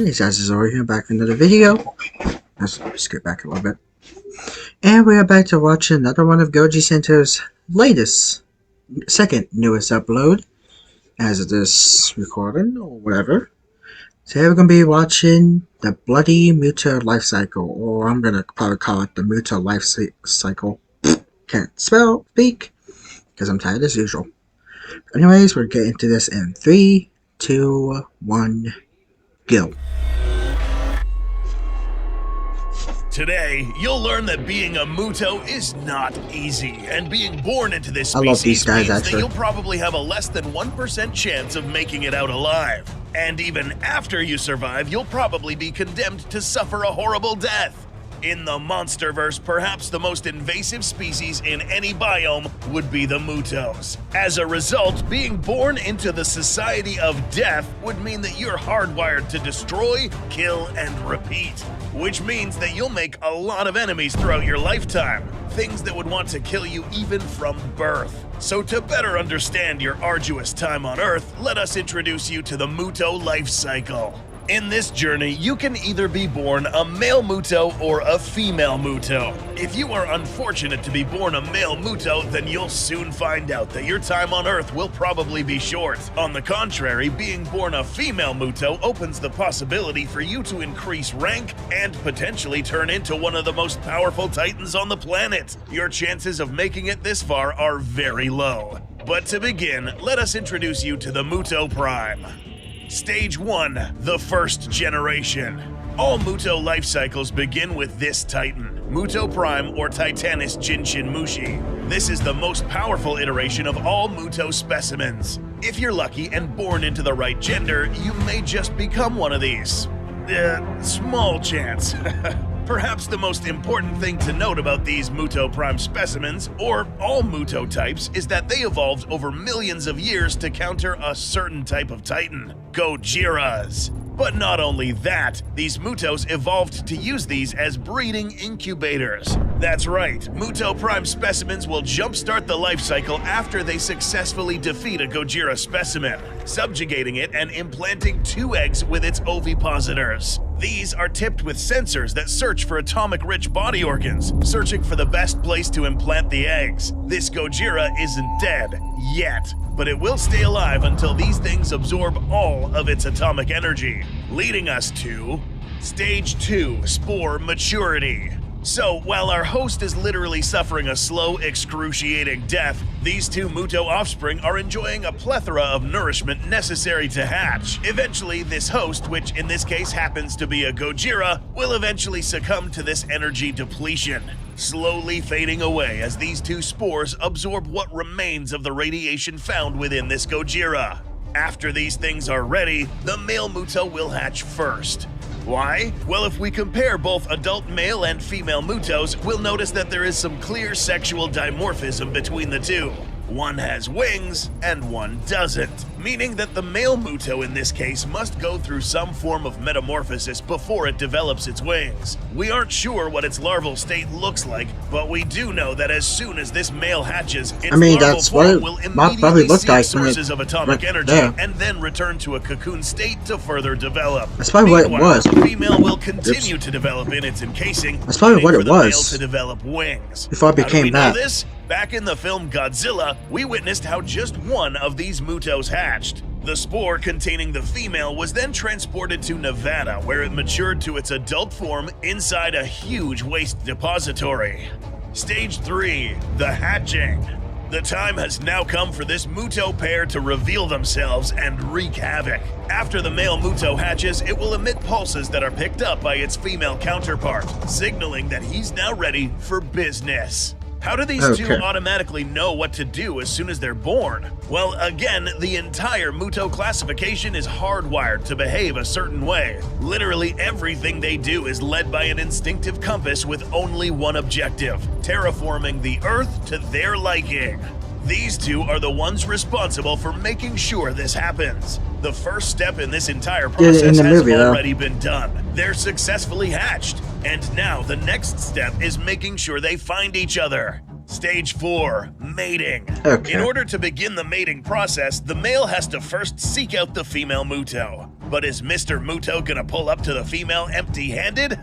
it's Azizori here, back with another video. Let's skip back a little bit. And we are back to watch another one of Goji Center's second newest upload, as of this recording, or whatever. Today we're going to be watching the Bloody Muto Life Cycle, or I'm going to probably call it the Muto Life Cycle. Can't speak, because I'm tired as usual. Anyways, we're getting into this in 3, 2, 1, go. Today, you'll learn that being a Muto is not easy, and being born into this I love these species guys, means actually. that you'll probably have a less than 1% chance of making it out alive. And even after you survive, you'll probably be condemned to suffer a horrible death. In the Monsterverse, perhaps the most invasive species in any biome would be the Mutos. As a result, being born into the Society of Death would mean that you're hardwired to destroy, kill, and repeat. Which means that you'll make a lot of enemies throughout your lifetime, things that would want to kill you even from birth. So to better understand your arduous time on Earth, let us introduce you to the Muto life cycle. In this journey, you can either be born a male Muto or a female Muto. If you are unfortunate to be born a male Muto, then you'll soon find out that your time on Earth will probably be short. On the contrary, being born a female Muto opens the possibility for you to increase rank and potentially turn into one of the most powerful titans on the planet. Your chances of making it this far are very low. But to begin, let us introduce you to the Muto Prime. Stage 1, the first generation. All Muto life cycles begin with this titan, Muto Prime or Titanus Jinshin Mushi. This is the most powerful iteration of all Muto specimens. If you're lucky and born into the right gender, you may just become one of these. Small chance. Perhaps the most important thing to note about these Muto Prime specimens, or all Muto types, is that they evolved over millions of years to counter a certain type of titan, Gojiras. But not only that, these Mutos evolved to use these as breeding incubators. That's right, Muto Prime specimens will jumpstart the life cycle after they successfully defeat a Gojira specimen, subjugating it and implanting 2 eggs with its ovipositors. These are tipped with sensors that search for atomic-rich body organs, searching for the best place to implant the eggs. This Gojira isn't dead, yet, but it will stay alive until these things absorb all of its atomic energy, leading us to Stage 2, Spore Maturity. So, while our host is literally suffering a slow, excruciating death, these 2 Muto offspring are enjoying a plethora of nourishment necessary to hatch. Eventually, this host, which in this case happens to be a Gojira, will eventually succumb to this energy depletion, slowly fading away as these 2 spores absorb what remains of the radiation found within this Gojira. After these things are ready, the male Muto will hatch first. Why? Well, if we compare both adult male and female Mutos, we'll notice that there is some clear sexual dimorphism between the 2. One has wings, and one doesn't, meaning that the male Muto in this case must go through some form of metamorphosis before it develops its wings. We aren't sure what its larval state looks like, but we do know that as soon as this male hatches, its larval that's what form it will probably immediately looked seek like when sources it of atomic went energy there. and then return to a cocoon state to further develop. That's probably what it Meanwhile, was. the female will continue to develop in its encasing, That's probably waiting what for it the was. male to develop wings. Before it How do became we know that. this? Back in the film Godzilla, we witnessed how just one of these Mutos hatched. The spore containing the female was then transported to Nevada, where it matured to its adult form inside a huge waste depository. Stage 3, the hatching. The time has now come for this Muto pair to reveal themselves and wreak havoc. After the male Muto hatches, it will emit pulses that are picked up by its female counterpart, signaling that he's now ready for business. How do these 2 automatically know what to do as soon as they're born? Well, again, the entire Muto classification is hardwired to behave a certain way. Literally everything they do is led by an instinctive compass with only one objective: terraforming the Earth to their liking. These 2 are the ones responsible for making sure this happens. The first step in this entire process has already been done. They're successfully hatched. And now the next step is making sure they find each other. Stage 4, mating. In order to begin the mating process, the male has to first seek out the female Muto. But is Mr. Muto gonna pull up to the female empty-handed?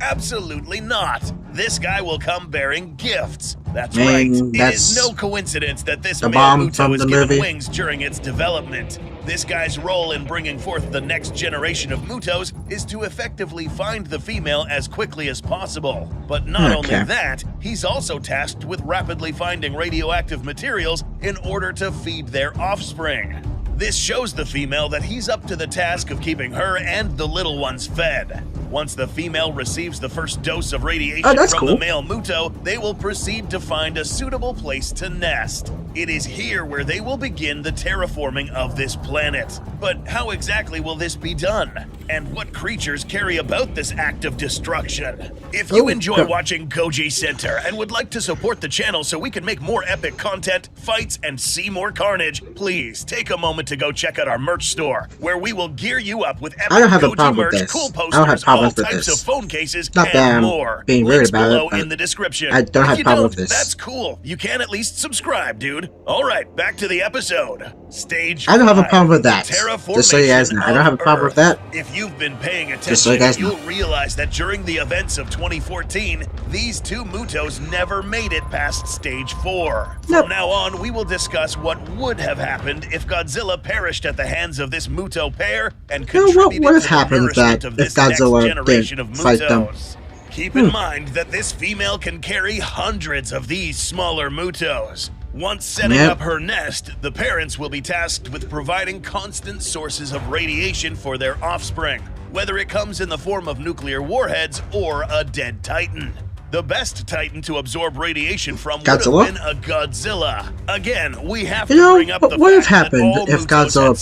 Absolutely not. This guy will come bearing gifts. That's right. It is no coincidence that this male Muto is given wings during its development. This guy's role in bringing forth the next generation of Mutos is to effectively find the female as quickly as possible. But not only that, he's also tasked with rapidly finding radioactive materials in order to feed their offspring. This shows the female that he's up to the task of keeping her and the little ones fed. Once the female receives the first dose of radiation from the male Muto, they will proceed to find a suitable place to nest. It is here where they will begin the terraforming of this planet. But how exactly will this be done? And what creatures carry about this act of destruction? If you enjoy watching Goji Center and would like to support the channel so we can make more epic content, fights, and see more carnage, please take a moment to go check out our merch store, where we will gear you up with epic Goji merch, cool posters, all types of phone cases, and more. Links below in the description. I don't have a problem with this. That's cool. You can at least subscribe, dude. All right, back to the episode. Stage 5. I don't have a problem with that. Just so you guys know, I don't have a problem with that. If you've been paying attention, you'll realize that during the events of 2014, these two Mutos never made it past Stage 4. From now on, we will discuss what would have happened if Godzilla perished at the hands of this Muto pair and contributed to the nourishment of this next generation of Mutos. Keep in mind that this female can carry hundreds of these smaller Mutos. Once setting up her nest, the parents will be tasked with providing constant sources of radiation for their offspring, whether it comes in the form of nuclear warheads or a dead Titan. The best Titan to absorb radiation from would have been a Godzilla. Again, we have to bring up the fact what would have happened if Godzilla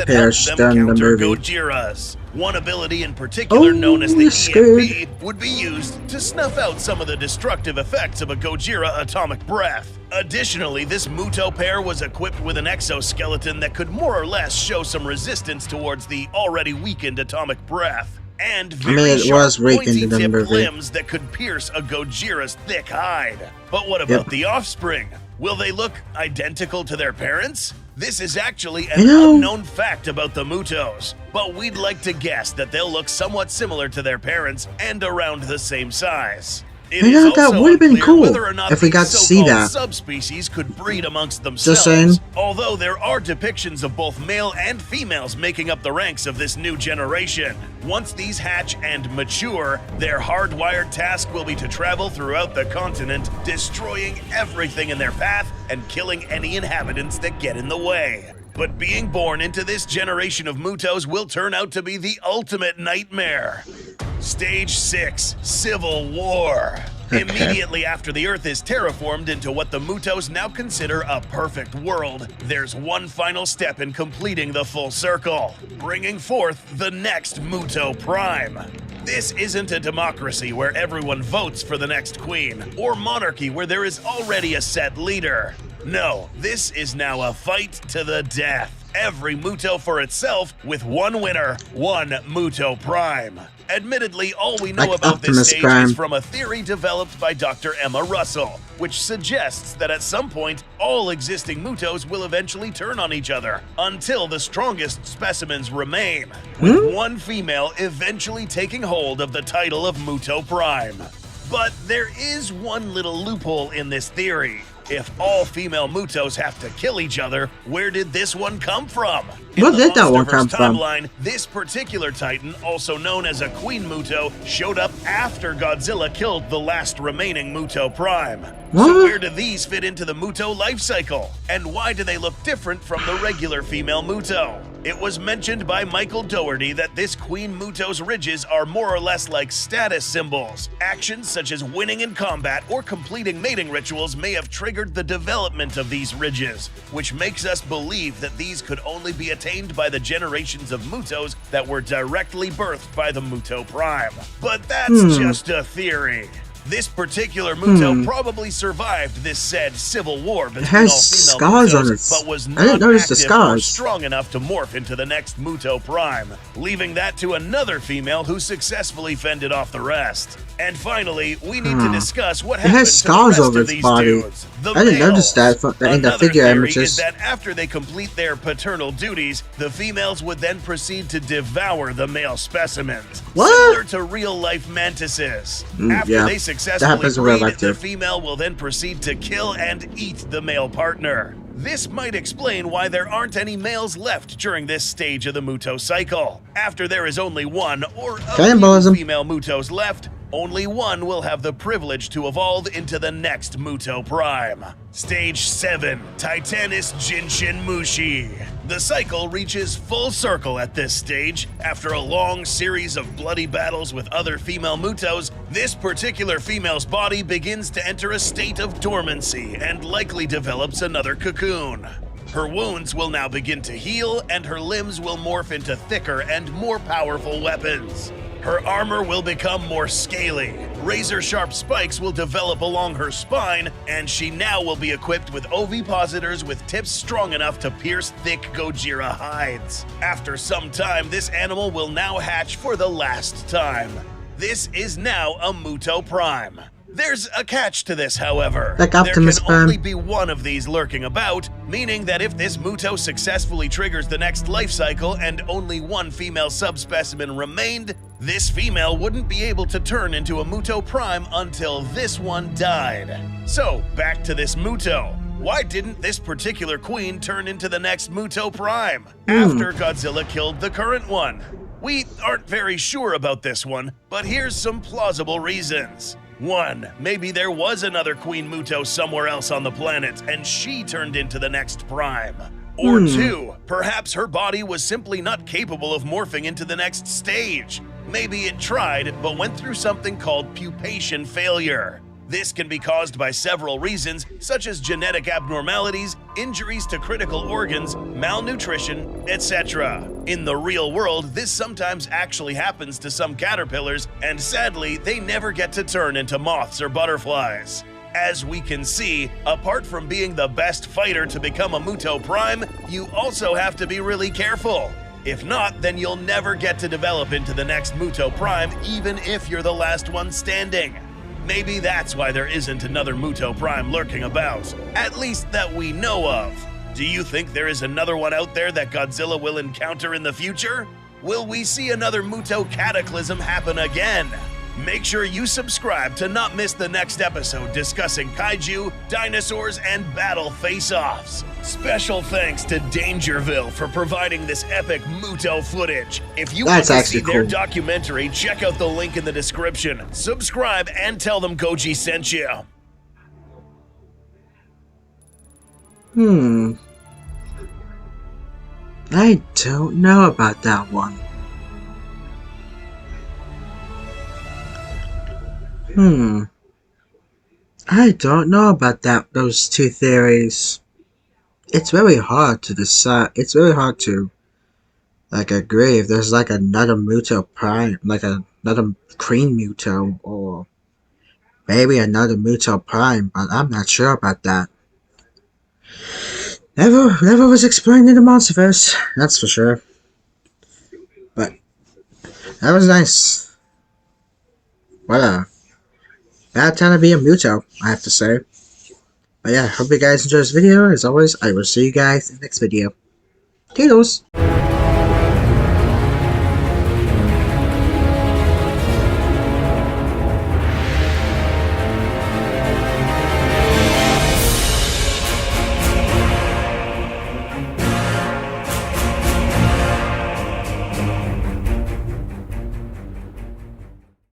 perished during the movie? Gojiras. One ability in particular, known as the EMP, would be used to snuff out some of the destructive effects of a Gojira atomic breath. Additionally, this Muto pair was equipped with an exoskeleton that could more or less show some resistance towards the already weakened atomic breath. And very sharp, pointy-tipped limbs that could pierce a Gojira's thick hide. But what about the offspring? Will they look identical to their parents? This is actually an unknown fact about the Mutos, but we'd like to guess that they'll look somewhat similar to their parents and around the same size. It is also that would have been cool whether or not if we got to see that. Subspecies could breed amongst themselves. Although there are depictions of both male and females making up the ranks of this new generation. Once these hatch and mature, their hardwired task will be to travel throughout the continent, destroying everything in their path and killing any inhabitants that get in the way. But being born into this generation of Mutos will turn out to be the ultimate nightmare. Stage 6, Civil War. Immediately after the Earth is terraformed into what the Mutos now consider a perfect world, there's one final step in completing the full circle, bringing forth the next Muto Prime. This isn't a democracy where everyone votes for the next queen, or monarchy where there is already a set leader. No, this is now a fight to the death. Every Muto for itself, with one winner, one Muto Prime. Admittedly, all we know about this stage is from a theory developed by Dr. Emma Russell, which suggests that at some point, all existing Mutos will eventually turn on each other, until the strongest specimens remain, with one female eventually taking hold of the title of Muto Prime. But there is one little loophole in this theory. If all female Mutos have to kill each other, where did this one come from? Where did that one come from? Timeline, this particular Titan, also known as a Queen Muto, showed up after Godzilla killed the last remaining Muto Prime. So where do these fit into the Muto life cycle? And why do they look different from the regular female Muto? It was mentioned by Michael Dougherty that this Queen Muto's ridges are more or less like status symbols. Actions such as winning in combat or completing mating rituals may have triggered the development of these ridges, which makes us believe that these could only be attained by the generations of Mutos that were directly birthed by the Muto Prime. But that's just a theory. This particular Muto probably survived this said civil war between all female Mutos, but was not active or strong enough to morph into the next Muto Prime, leaving that to another female who successfully fended off the rest. And finally, we need to discuss what It happened has to the scars rest over of its these body. dudes. The I didn't notice males. that in the Another figure theory images. is that after they complete their paternal duties, the females would then proceed to devour the male specimens, What? similar to real-life mantises. After yeah, they that successfully happens in real breed, life too. the female will then proceed to kill and eat the male partner. This might explain why there aren't any males left during this stage of the Muto cycle. After there is only one or a few Cannibalism. female Mutos left, only one will have the privilege to evolve into the next Muto Prime. Stage 7, Titanus Jinshin Mushi. The cycle reaches full circle at this stage. After a long series of bloody battles with other female Mutos, this particular female's body begins to enter a state of dormancy and likely develops another cocoon. Her wounds will now begin to heal, and her limbs will morph into thicker and more powerful weapons. Her armor will become more scaly, razor-sharp spikes will develop along her spine, and she now will be equipped with ovipositors with tips strong enough to pierce thick Gojira hides. After some time, this animal will now hatch for the last time. This is now a Muto Prime. There's a catch to this, however. Like There Optimus can Prime. only be one of these lurking about, meaning that if this Muto successfully triggers the next life cycle and only one female subspecimen remained, this female wouldn't be able to turn into a Muto Prime until this one died. So, back to this Muto. Why didn't this particular queen turn into the next Muto Prime after Godzilla killed the current one? We aren't very sure about this one, but here's some plausible reasons. 1. Maybe there was another Queen Muto somewhere else on the planet, and she turned into the next Prime. Or 2. Perhaps her body was simply not capable of morphing into the next stage. Maybe it tried, but went through something called pupation failure. This can be caused by several reasons, such as genetic abnormalities, injuries to critical organs, malnutrition, etc. In the real world, this sometimes actually happens to some caterpillars, and sadly, they never get to turn into moths or butterflies. As we can see, apart from being the best fighter to become a Muto Prime, you also have to be really careful. If not, then you'll never get to develop into the next Muto Prime, even if you're the last one standing. Maybe that's why there isn't another Muto Prime lurking about, at least that we know of. Do you think there is another one out there that Godzilla will encounter in the future? Will we see another Muto Cataclysm happen again? Make sure you subscribe to not miss the next episode discussing kaiju, dinosaurs, and battle face-offs. Special thanks to Dangerville for providing this epic Muto footage. If you want to see their documentary, check out the link in the description. Subscribe and tell them Goji sent you. I don't know about that one. I don't know about those two theories. It's very hard to decide. It's very hard to agree if there's another Muto Prime, another Queen Muto, or maybe another Muto Prime, but I'm not sure about that. Never was explained in the Monsterverse, that's for sure. But that was nice. What a bad time to be a Muto, I have to say. But yeah, hope you guys enjoyed this video. As always, I will see you guys in the next video. Toodles!